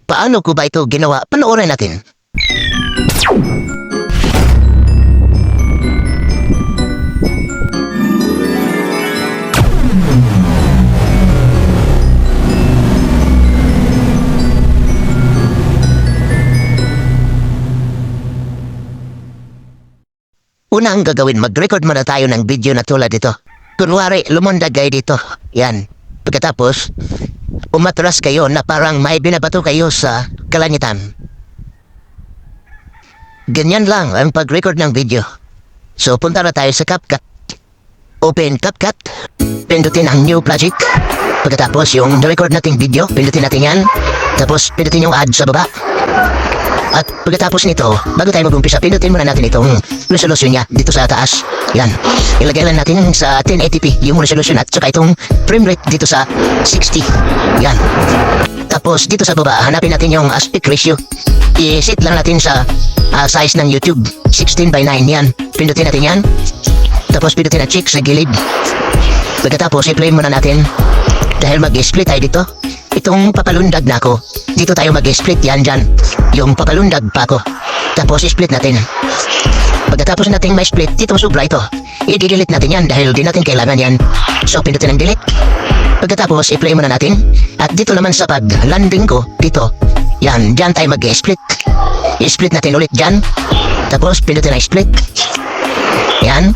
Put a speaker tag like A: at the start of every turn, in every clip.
A: paano ko ba ito ginawa? Panoorin natin. Una ang gagawin, mag-record muna tayo ng video na tulad ito. Kunwari, lumundag kayo dito. Yan. Pagkatapos, umatras kayo na parang may binabato kayo sa kalangitan. Ganyan lang ang pag-record ng video. So, punta na tayo sa CapCut. Open CapCut. Pindutin ang new project. Pagkatapos, yung record nating video, pindutin natin yan. Tapos, pindutin yung add sa baba. At pagkatapos nito, bago tayo mag-umpisa, pindutin muna natin itong resolution niya dito sa taas. Yan. Ilagay lang natin sa 1080p yung resolution at saka itong frame rate dito sa 60. Yan. Tapos dito sa baba, hanapin natin yung aspect ratio. I-set lang natin sa size ng YouTube, 16:9. Yan. Pindutin natin yan. Tapos pindutin na check sa gilid. Pagkatapos, i-play muna natin. Dahil mag-split tayo dito. Itong papalundag na ako. Dito tayo mag-split yan dyan. Yung papalundag pa ako. Tapos i-split natin. Pagkatapos natin may split, dito sobra ito. I-delete natin yan dahil di natin kailangan yan. So pindutin ang delete. Pagkatapos i-play muna natin. At dito naman sa pag-landing ko, dito. Yan, dyan tayo mag-split. I-split natin ulit dyan. Tapos pindutin ang split. Yan.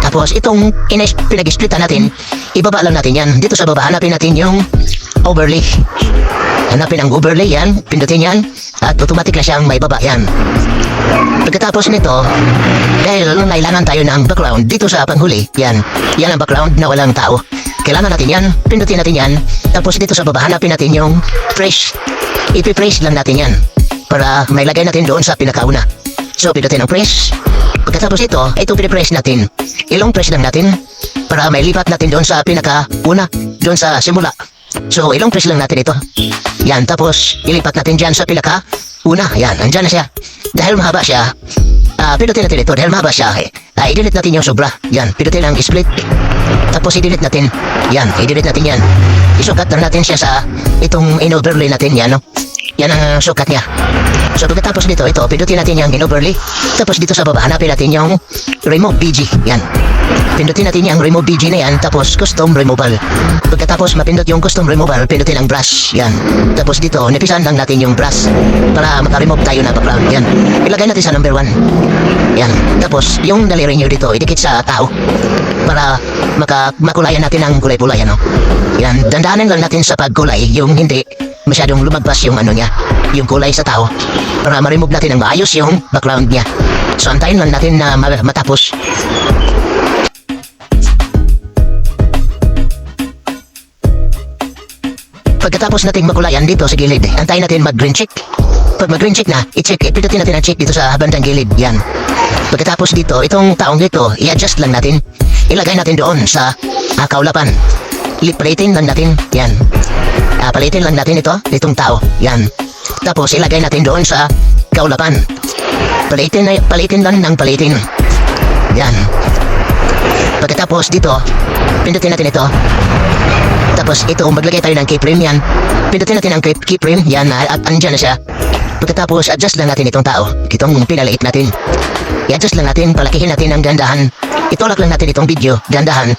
A: Tapos itong pinag-splitan natin, ibaba lang natin yan. Dito sa baba, hanapin natin yung overlay. Hanapin ang overlay yan, pindutin yan, at automatic na siyang may baba yan. Pagkatapos nito, dahil kailangan tayo ng background dito sa panghuli, yan ang background na walang tao. Kailangan natin yan, pindutin natin yan, tapos dito sa baba, hanapin natin yung fresh. Ipi-fresh lang natin yan, para may lagay natin doon sa pinakauna. So, pindutin ang press. Pagkatapos ito pinipress natin. Ilong press lang natin para may lipat natin doon sa pinaka-una, doon sa simula. So, ilong press lang natin ito. Yan, tapos ilipat natin dyan sa pinaka-una. Yan, andyan na siya. Dahil mahaba siya, pindutin natin ito. Dahil mahaba siya, i-delete natin yung sobra. Yan, pindutin ang split. Tapos i-delete natin. Yan, i-delete natin yan. Isukat na natin siya sa itong in-overlay natin. Yan, no? Yan ang sukat niya. So pagkatapos dito, pindutin natin yung in-overlay. Tapos dito sa baba, hanapin natin yung remove BG. Yan. Pindutin natin yung remove BG na yan. Tapos custom removal. Pagkatapos mapindot yung custom removal, pindutin ang brush. Yan. Tapos dito, nipisan lang natin yung brush para maka-remove tayo na background. Yan. Ilagay natin sa number 1. Yan. Tapos yung daliri nyo dito, idikit sa tao para makulayan natin ang kulay-pulay. Ano? Yan. Dandahanan lang natin sa pagkulay yung hindi masyadong lumagpas yung ano niya, yung kulay sa tao, para ma-remove natin ang maayos yung background niya. So antayin lang natin na matapos. Pagkatapos natin makulayan dito sa gilid, antayin natin mag-green check. Pag mag-green check na, i-check, pindutin natin ang check dito sa bandang gilid. Yan. Pagkatapos dito, itong taong dito, i-adjust lang natin. Ilagay natin doon sa kaulapan. Palitin lang natin. Yan. Palitin lang natin itong tao. Yan. Tapos ilagay natin doon sa kaulapan. Palitin lang ng palitin. Yan. Pagkatapos dito, pindutin natin ito. Tapos ito, maglagay tayo ng keyframe. Yan. Pindutin natin ang keyframe. Yan. At andyan na siya. Pagkatapos, adjust lang natin itong tao. Itong pinaliit natin. I-adjust lang natin, palakihin natin ang gandahan. Itulak lang natin itong video, gandahan.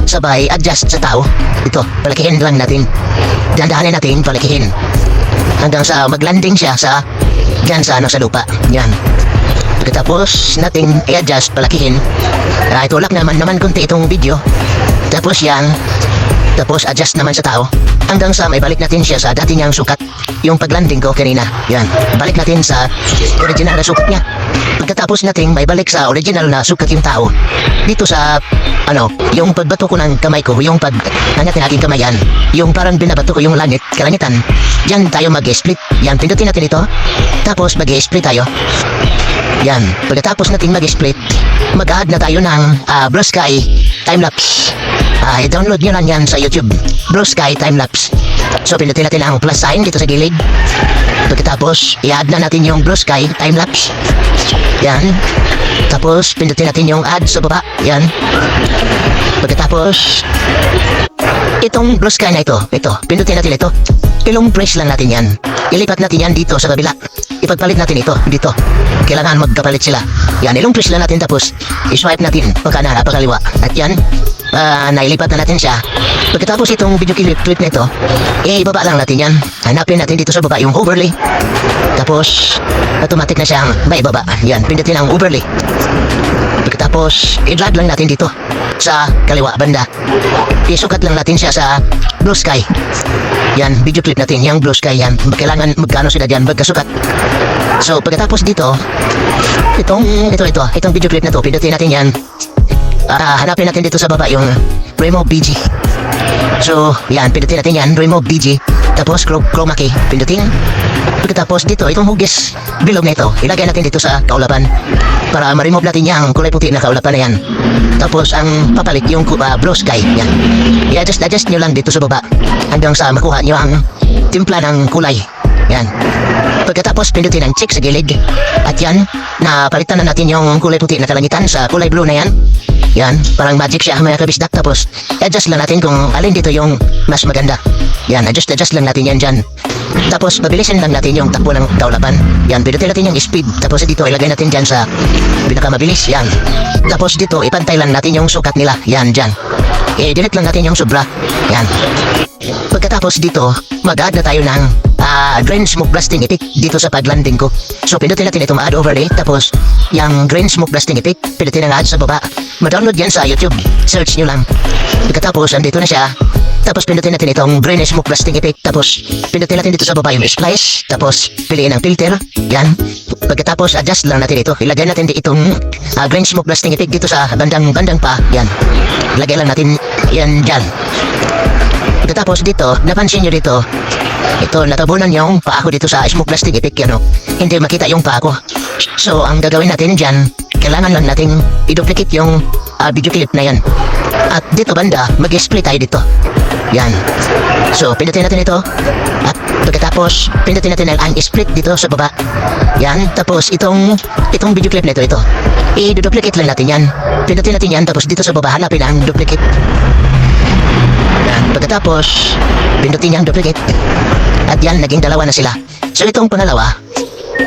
A: Sabay, adjust sa tao. Ito, palakihin lang natin. Dandahanin natin, palakihin. Hanggang sa maglanding siya sa dyan sa lupa. Yan. Pagkatapos natin i-adjust, palakihin. Itulak naman konti itong video. Tapos yan. Tapos adjust naman sa tao. Hanggang sa may balik natin siya sa dati niyang sukat. Yung paglanding ko kanina. Yan. Balik natin sa original na sukat niya. Pagkatapos natin may balik sa original na sukat yung tao. Dito sa yung pagbato ko ng kamay ko, yung angat ng aking kamay yan. Yung parang binabato ko yung kalangitan. Diyan tayo mag-split. Yan, pindutin natin ito. Tapos mag-split tayo. Yan. Pagkatapos natin mag-split, mag-add na tayo ng Blue Sky Timelapse. I-download nyo lang yan sa YouTube. Blue Sky Timelapse. So, pindutin natin ang plus sign dito sa gilid. Pagkatapos, i-add na natin yung Blue Sky Timelapse. Yan. Tapos, pindutin natin yung add sa baba. Yan. Pagkatapos, Itong blue sky na ito, pindutin natin ito. Ilong press lang natin yan. Ilipat natin yan dito sa kabila. Ipagpalit natin ito, dito. Kailangan magkapalit sila. Yan, ilong press lang natin tapos i-swipe natin pagkana, pagkaliwa. At yan, nailipat na natin siya. Pagkatapos itong video clip na ito, ibaba lang natin yan. Hanapin natin dito sa baba yung overlay. Tapos, automatic na siyang maibaba. Yan, pindutin ang overlay. Pagkatapos, i-drag lang natin dito sa kaliwa banda. Isukat lang natin siya sa blue sky. Yan, video clip natin, yung blue sky yan. Kailangan magkano sila dyan, magkasukat. So, pagkatapos dito, itong video clip na to, pindutin natin yan. Hanapin natin dito sa baba yung remove BG. So, yan, pindutin natin yan, remove BG. Tapos, chroma key, pindutin. Pagkatapos dito, itong hugis bilog na ito, ilagay natin dito sa kaulapan para ma-remove natin yung kulay puti na kaulapan na yan. Tapos, ang papalit yung blue sky, yan. I-adjust nyo lang dito sa baba hanggang sa makuha nyo ang timpla ng kulay. Yan. Pagkatapos, pindutin ang check sa gilid. At yan, napalitan na natin yung kulay puti na kalangitan sa kulay blue na yan. Yan, parang magic siya mga kabisdak. Tapos, adjust lang natin kung alin dito yung mas maganda. Yan, adjust lang natin yan dyan. Tapos, mabilisin lang natin yung takbo ng kaulapan. Yan, pindutin natin yung speed. Tapos dito, ilagay natin dyan sa pinakamabilis. Yan. Tapos dito, ipantay lang natin yung sukat nila. Yan, dyan. I-delete lang natin yung sobra. Yan. Pagkatapos dito, mag-add na tayo ng green smoke blasting effect dito sa paglanding ko. So, pindutin natin itong add overlay. Tapos, yung green smoke blasting effect, pindutin ang add sa baba. Ma-download yan sa YouTube. Search nyo lang. Pagkatapos, andito na siya. Tapos, pindutin natin itong green smoke blasting effect. Tapos, pindutin natin dito sa baba yung splice. Tapos, piliin ang filter. Yan. Pagkatapos, adjust lang natin ito. Ilagay natin itong green smoke blasting effect dito sa bandang pa. Yan. Ilagay lang natin yan dyan. Pagkatapos dito, napansin nyo dito, ito, natabunan yung paa ko dito sa smoke blasting effect, yan o. Hindi makita yung paa ko. So, ang gagawin natin dyan, kailangan lang nating i-duplicate yung video clip na yan. At dito banda, mag-split tayo dito. Yan. So, pindutin natin ito. At pagkatapos, pindutin natin ang split dito sa baba. Yan. Tapos, itong video clip na ito. I-duplicate lang natin yan. Pindutin natin yan. Tapos, dito sa baba, hanapin ang duplicate. Yan. Pagkatapos, pindutin yung duplicate. At yan, naging dalawa na sila. So, itong pangalawa,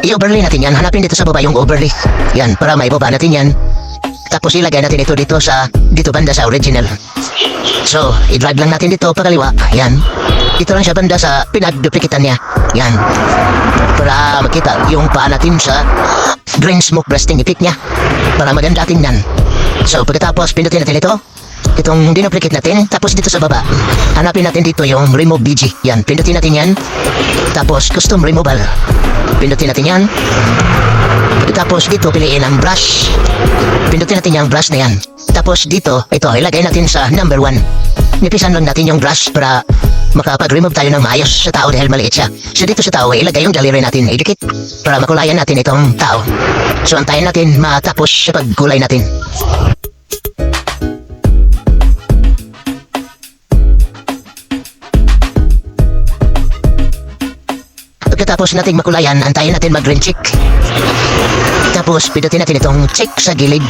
A: i-overlay natin yan. Hanapin dito sa baba yung overlay. Yan, para maibaba natin yan. Tapos ilagay natin ito dito banda sa original. So, i-drag lang natin dito pakaliwa. Yan. Dito lang siya banda sa pinag-duplikitan niya. Yan. Para makita yung paa natin sa green smoke blasting effect niya. Para maganda tingnan. So, pagkatapos pindutin natin ito. Itong dinuplicate natin. Tapos dito sa baba, hanapin natin dito yung remove BG. Yan. Pindutin natin yan. Tapos custom removal. Pindutin natin yan. Tapos dito piliin ang brush. Pindutin natin yung brush na yan. Tapos dito, ito, ilagay natin sa number 1. Nipisan lang natin yung brush para makapag-remove tayo ng maayos sa tao dahil maliit siya. So dito sa tao, ilagay yung daliri natin, idikit para makulayan natin itong tao. So antayin natin matapos sa pagkulay natin. Pagkatapos natin makulayan, antayin natin mag-green check. Tapos, pindutin natin itong check sa gilid.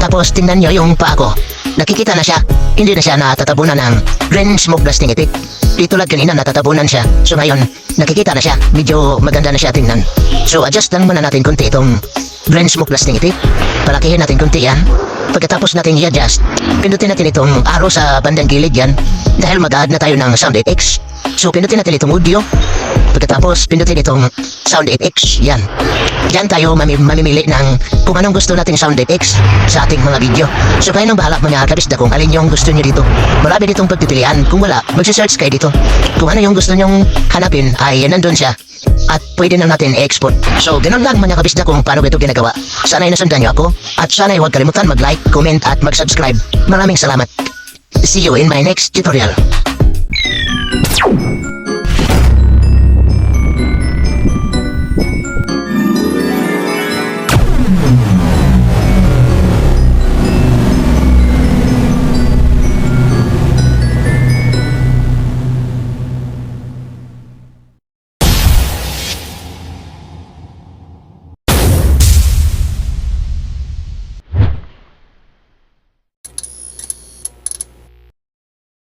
A: Tapos, tingnan nyo yung paa ko. Nakikita na siya. Hindi na siya natatabunan ng green smoke blasting effect. Dito lang kanina natatabunan siya. So, ngayon, nakikita na siya. Medyo maganda na siya tingnan. So, adjust lang muna natin konti itong green smoke blasting effect. Palakihin natin konti yan. Pagkatapos natin i-adjust, pindutin natin itong arrow sa bandang gilid yan. Dahil mag-add na tayo ng sound effects. So, pindutin natin itong audio. Pagkatapos, pindutin itong sound effects. Yan. Yan tayo mamimili ng kung anong gusto nating sound effects sa ating mga video. So, kayo nang bahala mga kabisda kung alin yung gusto nyo dito. Marami ditong pagpipilian. Kung wala, magsisearch kayo dito. Kung ano yung gusto nyong hanapin, ay nandun siya. At pwede na natin i-export. So, ganun lang mga kabisda kung paano ito ginagawa. Sana'y nasundan nyo ako. At sana'y huwag kalimutan mag-like, comment at mag-subscribe. Maraming salamat. See you in my next tutorial.